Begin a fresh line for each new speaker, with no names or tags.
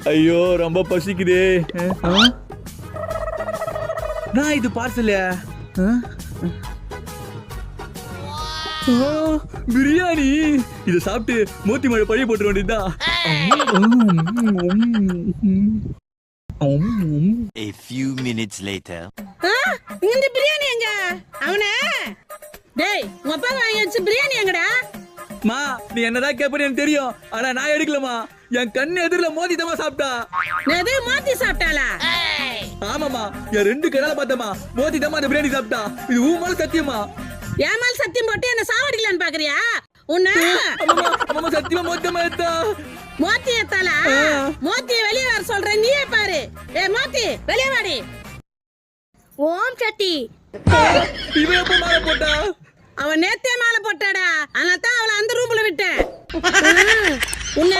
ஐயோ ரொம்ப பசிக்குதே. நான் இது பார்சல் பிரியாணி. இத சாப்பிட்டு மோத்தி மழை பழைய போட்டு வேண்டியதா.
A few minutes later.
இந்த பிரியாணி எங்க? அவனே டேய் உங்க அப்பா வாங்கிச்சு பிரியாணி எங்கடா?
மா நீ என்னதான் கேப்பன்னு எனக்கு தெரியும். ஆனா நான் எடுக்கலமா. என் கண்ணு எதிரில மோதி தமா சாப்பிட்டா.
நேது மோதி சாப்பிட்டாளா?
ஆமாமா என் 2 கண்ணால பார்த்தமா மோதி தமா அந்த பிரியாணி சாப்பிட்டா. இது ஊமால சத்தியமா.
ஏமால் சத்தியம் போட்டு என்ன சாவடிக்கலான்னு பாக்குறியா? உன்ன
அம்மா சத்தியமா மோதி தமா ஏத்தா.
மோத்தி ஏத்தாளா? மோத்தி வெளிய வர சொல்றேன் நீயே பாரு. ஏய் மோத்தி வெளிய வாடி. ஓம் சக்தி.
இவன் எப்ப மாலை போட்டா?
அவன் நேத்தே மாலை போட்டாடா. அதனால தான் அவளை அந்த ரூம்ல விட்டேன். உன்னை